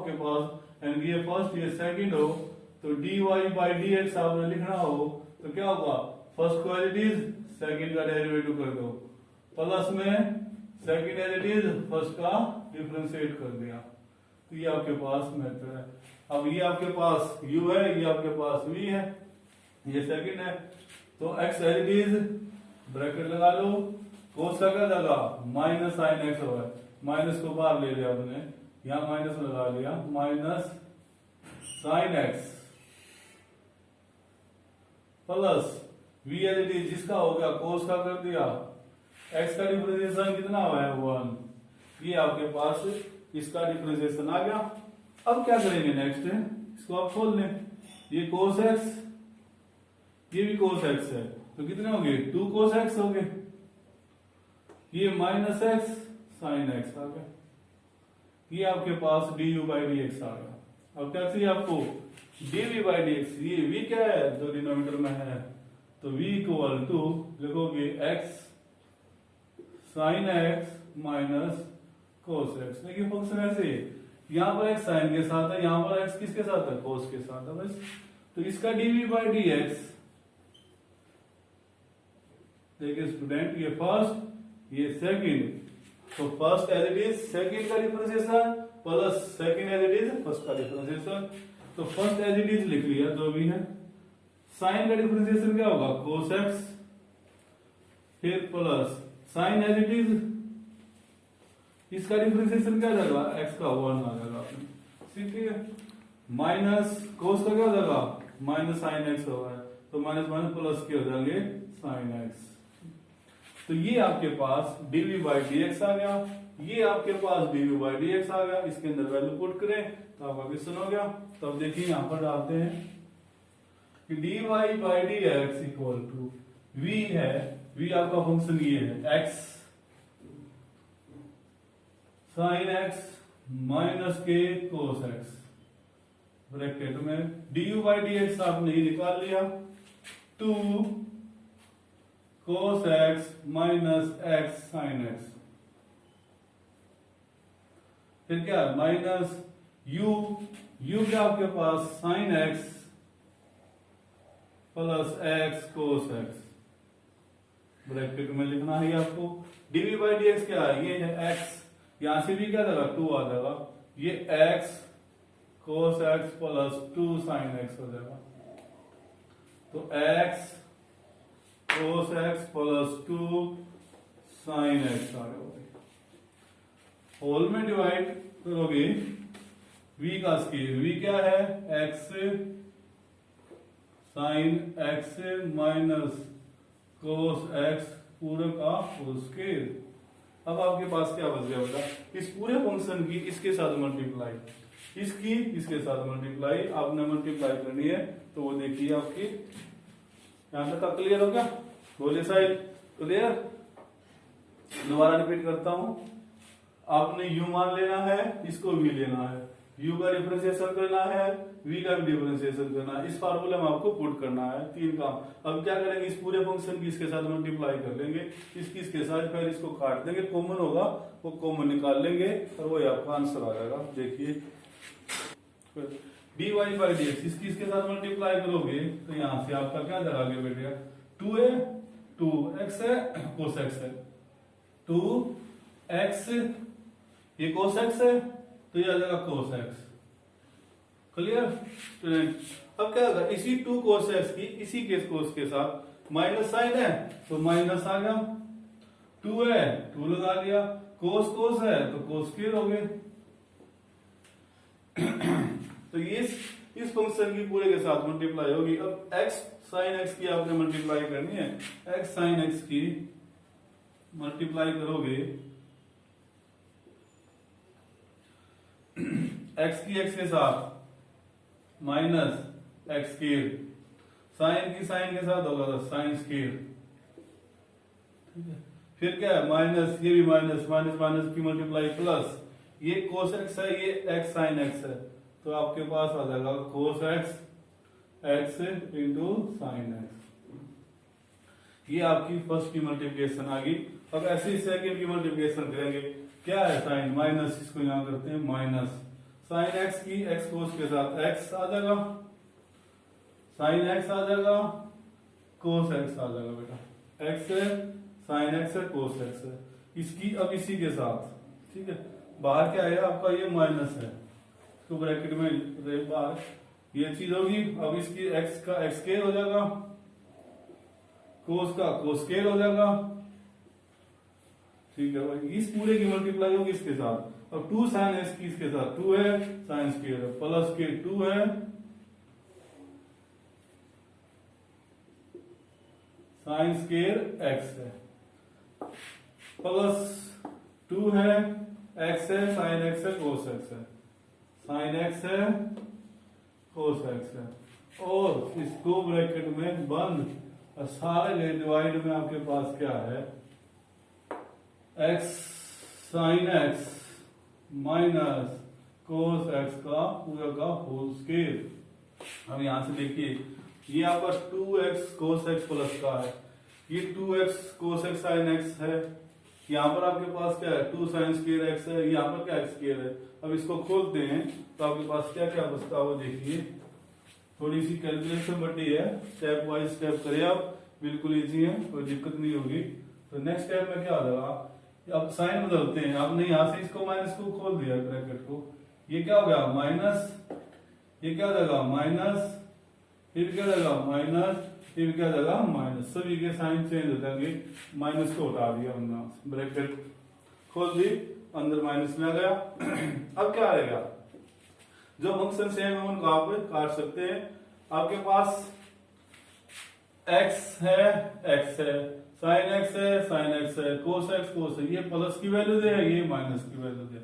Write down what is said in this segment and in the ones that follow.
आपके पास एंड ये फर्स्ट ये सेकंड हो तो dy बाई डी एक्स आपने लिखना हो तो क्या होगा, फर्स्ट को एज इट इज सेकंड का डेरिवेटिव कर दो प्लस में second as it is first का डिफरेंशिएट कर दिया। तो ये आपके पास मेथड है। अब ये आपके पास u है, ये आपके पास v है, ये सेकंड है तो x as it is bracket लगा लो, कोस का क्या लगा माइनस साइन एक्स होगा, माइनस को बाहर ले लिया आपने, यहां माइनस लगा लिया, minus sine x plus v as it is जिसका हो गया कोस का कर दिया, x का डिफरेंशिएशन कितना हुआ है 1, ये आपके पास इसका डिफरेंशिएशन आ गया। अब क्या करेंगे नेक्स्ट, इसको आप खोल लें, ये cos x ये भी cos x है तो कितने होंगे 2 cos x हो गए, ये माइनस एक्स साइन एक्स आ गया, ये आपके पास du बाई डी एक्स आ गया। अब क्या चाहिए आपको dv बाई डी एक्स, ये v क्या है जो डिनोमिनेटर में है तो v इक्वल टू लिखोगे x sine x minus cos x. देखिए फंक्शन ऐसे यहाँ पर x साइन के साथ है, यहाँ पर x किसके साथ है कोस के साथ है बस। तो इसका dv बाई डी एक्स, देखिए स्टूडेंट ये फर्स्ट ये सेकंड, तो first as it is second का differentiation plus second as it is first का डिफरेंशिएशन, तो फर्स्ट एज इट इज लिख लिया जो भी है, साइन का डिफरेंशिएशन क्या होगा कोस एक्स, फिर plus sine as it is इसका डिफरेंशिएशन क्या जाएगा x का 1 आ जाएगा, ठीक है, माइनस कोस का क्या हो जाएगा माइनस साइन एक्स होगा तो माइनस माइनस प्लस के हो जाएंगे साइन एक्स। तो ये आपके पास dv बाई डी एक्स आ गया, ये आपके पास dv बाई डी एक्स आ गया, इसके अंदर वैल्यू पुट करें तो आपका क्वेश्चन हो गया। तो अब देखिए यहां पर डालते हैं कि dy by d x equal to v है, v आपका फंक्शन ये है x साइन एक्स माइनस के कोस एक्स, ब्रैकेट में du बाई डी एक्स आपने ये निकाल लिया 2 cos x minus x sine x, फिर क्या माइनस u क्या आपके पास sine x plus x cos x, bracket में लिखना है आपको dv बाई डी एक्स क्या है, ये है x, यहां से भी क्या जाएगा 2 आ जाएगा, ये x cos x plus 2 sine x हो जाएगा, तो x cos x plus 2 sine x आ गया। होल में डिवाइड करोगे v का स्केयर, v क्या है x sine x minus cos x पूरे का होल स्केयर। अब आपके पास क्या बच गया बेटा, इस पूरे फंक्शन की इसके साथ मल्टीप्लाई, इसकी इसके साथ मल्टीप्लाई आपने मल्टीप्लाई करनी है, तो वो देखिए आपकी यहां तक क्लियर हो गया, बोले साइड क्लियर। दोबारा रिपीट करता हूं, आपने u मान लेना है, इसको v लेना है, u का डिफरेंशिएशन करना है, v का भी डिफरेंशिएशन करना है, इस फार्मूले में आपको पुट करना है, 3 काम। अब क्या करेंगे, इस पूरे फंक्शन की इसके साथ मल्टीप्लाई कर लेंगे, इसकी इसके साथ, फिर इसको काट देंगे, कॉमन होगा वो कॉमन निकाल लेंगे और वो आपका आंसर आ जाएगा। देखिए dy बाई डी एक्स, इसकी इसके साथ मल्टीप्लाई करोगे तो यहां से आपका क्या जरा आगे बैठ गया 2 है, 2 x है, cos x है, 2 x ये cos x है तो ये आ जाएगा cos x, क्लियर स्टूडेंट। अब क्या होगा, इसी 2 cos x की इसी के cos के साथ माइनस साइन है तो माइनस आ गया, 2 है 2 लगा लिया, cos cos है तो cos स्क्वायर हो गए। तो ये इस फंक्शन की पूरे के साथ मल्टीप्लाई होगी। अब x साइन x की आपने मल्टीप्लाई करनी है, x साइन x की मल्टीप्लाई करोगे x की x के साथ माइनस एक्स स्क्वायर, साइन की साइन के साथ होगा तो साइन स्क्वायर, फिर क्या है माइनस, ये भी माइनस माइनस माइनस की मल्टीप्लाई प्लस, ये कोस एक्स है, ये एक्स साइन एक्स है, तो आपके पास आ जाएगा cos x x into sine x. ये आपकी फर्स्ट की मल्टीप्लिकेशन आ गई। अब ऐसे ही सेकंड की मल्टीप्लिकेशन करेंगे, क्या है साइन माइनस, इसको यहां करते हैं माइनस साइन एक्स की एक्स कोस के साथ एक्स आ जाएगा, साइन एक्स आ जाएगा, कोस एक्स आ जाएगा बेटा। एक्स है, साइन एक्स है, कोस एक्स है, इसकी अब इसी के साथ, ठीक है। बाहर क्या है आपका, ये माइनस है, तो ब्रैकेट में रहे बाहर, ये चीज होगी। अब इसकी एक्स का एक्स स्क्वायर हो जाएगा, कोस का कोस स्क्वायर हो जाएगा, ठीक है भाई। इस पूरे की मल्टीप्लाई होगी इसके साथ। अब 2 साइन एक्स की इसके साथ 2 है, साइन स्क्वायर है, प्लस के 2 है, साइन स्क्वायर एक्स है, प्लस 2 है, एक्स है, साइन एक्स है, कोस एक्स है, साइन एक्स है, कोस एक्स है, और इसको ब्रैकेट में बंद, और सारे डिवाइड में आपके पास क्या है, x sign x minus cos x का पूरा का होल स्क्वायर। अब यहां से देखिए, ये आपका 2x कोस एक्स प्लस का है, ये 2x cos x sine x है, यहाँ पर आपके पास क्या है 2 साइन स्क्वायर एक्स है, यहाँ पर क्या एक्स स्क्वायर है। अब इसको खोलते हैं तो आपके पास क्या क्या बचता है वो देखिए। थोड़ी सी कैलकुलेशन बढ़ी है, स्टेप वाइज स्टेप करिए आप, बिल्कुल इजी है, कोई दिक्कत नहीं होगी। तो नेक्स्ट स्टेप में क्या हो जाएगा, अब साइन बदलते हैं, आपने यहाँ से इसको माइनस को खोल दिया ब्रैकेट को, ये क्या हो गया माइनस, ये क्या हो जाएगा माइनस, फिर क्या जाएगा माइनस, फिर क्या जाएगा माइनस, सभी के साइन चेंज हो जाएंगे। माइनस को हटा दिया हमने, ब्रैकेट खोल दी, अंदर माइनस में आ गया। अब क्या आएगा, जो फंक्शन सेम है उनको आप काट सकते हैं। आपके पास x है, x है, साइन एक्स है, साइन एक्स है, कोस एक्स कोस है, ये प्लस की वैल्यू दे, ये माइनस की वैल्यू दे,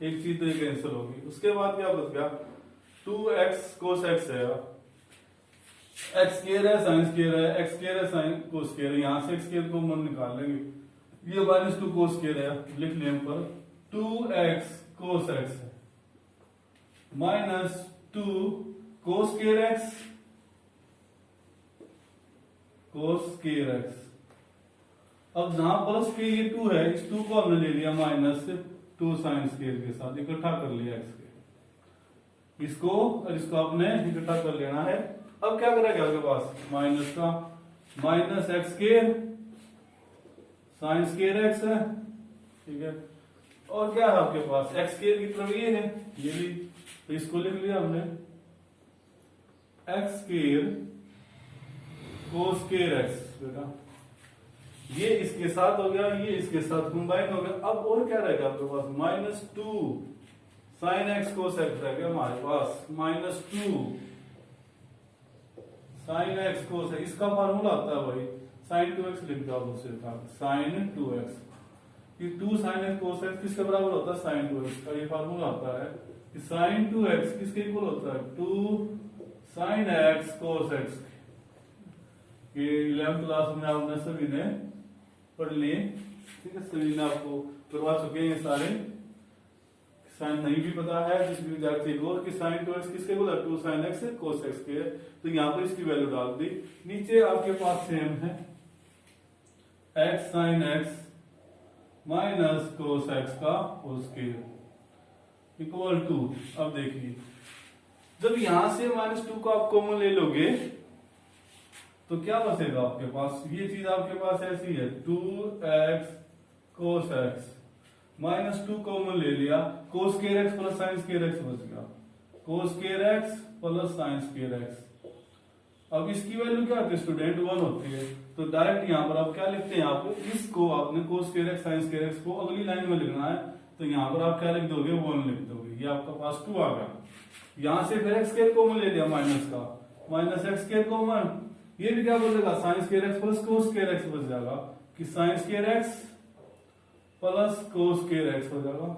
एक चीज तो ये कैंसिल होगी। उसके बाद क्या बच गया 2x कोस एक्स है, एक्स स्क्वायर है, साइन स्क्वायर है, एक्स स्क्वायर है, साइन कोस स्क्वायर है, यहां से एक्स स्क्वायर को मन निकाल लेंगे, ये -2 कोस स्क्वायर है, लिख लें पर 2x कोस एक्स है -2 कोस स्क्वायर एक्स, कोस स्क्वायर एक्स। अब जहां प्लस के ये 2 है, इस 2 को हमने ले लिया -2 साइन स्क्वायर के साथ, इकट्ठा कर लिया एक्स के, इसको और इसको आपने इकट्ठा कर लेना है। अब क्या करेगा आपके पास माइनस का minus x square sine square x है, ठीक है, और क्या है आपके पास एक्स स्क्वायर की तरफ ये है, ये भी, तो इसको लिख लिया हमने एक्स स्क्वायर कोस स्क्वायर एक्स बेटा, ये इसके साथ हो गया, ये इसके साथ कंबाइन हो गया। अब और क्या रहेगा आपके पास -2 साइन एक्स कोस एक्स रहेगा हमारे पास, -2 साइन एक्स कोस है, इसका फार्मूला आता है भाई साइन 2x लिख दो आप उसे, साइन 2x, ये 2 साइन एक्स कोस एक्स किसके बराबर होता है साइन 2x का, ये फार्मूला आता है कि साइन 2x किसके इक्वल होता है 2 साइन एक्स कोस एक्स। ये 11th क्लास में आपने सभी ने पढ़ लिए, ठीक है, सभी ने आपको करवा चुके हैं ये सारे। साइन नहीं भी पता है जिस भी विद्यार्थी को कि साइन 2x किसके बोला 2 साइन x कोस x के, तो यहाँ पर इसकी वैल्यू डाल दी। नीचे आपके पास सेम है x sine x minus cos x का होल स्क्वायर इक्वल टू, अब देखिए जब यहां से -2 को आप कॉमन ले लोगे तो क्या बचेगा आपके पास, ये चीज आपके पास ऐसी है 2x कोस x -2 कॉमन ले लिया, cos square x plus sine square x बच गया, cos square x plus sine square x। अब इसकी वैल्यू क्या होती है स्टूडेंट 1 होती है, तो डायरेक्ट यहाँ पर आप क्या लिखते हैं, आप इसको आपने cos square x sine square x को अगली लाइन में लिखना है, तो यहाँ पर आप क्या लिख दोगे 1 लिख दोगे, ये आपका पास 2 आ गया। यहाँ से फिर x स्क्वायर कॉमन ले लिया माइनस का, माइनस x स्क्वायर कॉमन, ये भी क्या बचेगा sine square x plus cos square x बच जाएगा कि sine square x plus cos square x हो जाएगा।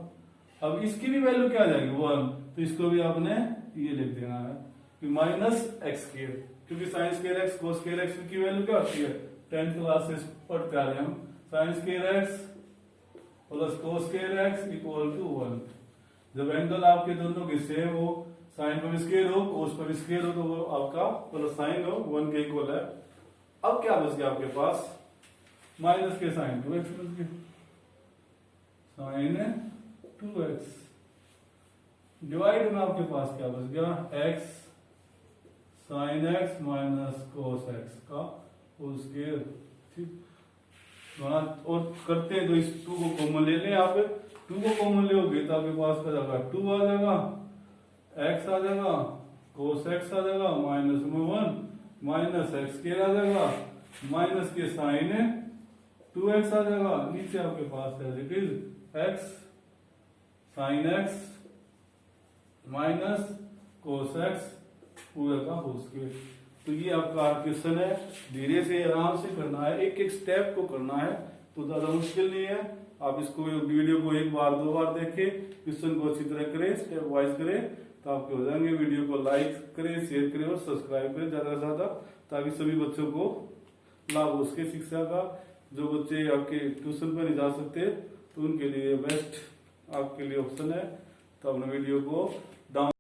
अब इसकी भी वैल्यू क्या आ जाएगी 1, तो इसको भी आपने ये लिख देना है कि माइनस एक्स स्क्वायर, क्योंकि साइन स्क्वायर एक्स कोस स्क्वायर एक्स की वैल्यू क्या होती है 10th क्लास से पढ़ते आ रहे हैं हम, sine square x plus cos square x equal to 1। जब एंगल आपके दोनों के सेम हो, साइन पर स्क्वायर हो कोस पर स्क्वायर हो, तो वो आपका प्लस साइन हो 1 के इक्वल है। अब क्या बच गया आपके पास माइनस के साइन 2x बच गया, साइन 2x डिवाइड में आपके पास क्या बच गया, x sin x minus cos x का होल स्क्वायर। ठीक, और करते हैं तो इस 2 को कॉमन ले लें। यहाँ पे 2 को कॉमन लोगे तो आपके पास क्या जाएगा, 2 आ जाएगा, x आ जाएगा, cos x आ जाएगा, माइनस में 1 माइनस x स्क्वायर आ जाएगा, माइनस के साइन 2x आ जाएगा। नीचे आपके पास है it is x sin x minus cos x पूरे का होल स्क्वायर। तो ये आपका क्वेश्चन है, धीरे से आराम से करना है, एक एक स्टेप को करना है, तो ज्यादा मुश्किल नहीं है। आप इसको वीडियो को 1 बार 2 बार देखें, क्वेश्चन को अच्छी तरह करें, स्टेप वाइज करें, तो आपके हो जाएंगे। वीडियो को लाइक करें, शेयर करें और सब्सक्राइब करें ज्यादा से ज्यादा, ताकि सभी बच्चों को लाभ हो उसके शिक्षा का। जो बच्चे आपके ट्यूशन पर नहीं जा सकते तो उनके लिए बेस्ट आपके लिए ऑप्शन है। तो अपने वीडियो को डाउन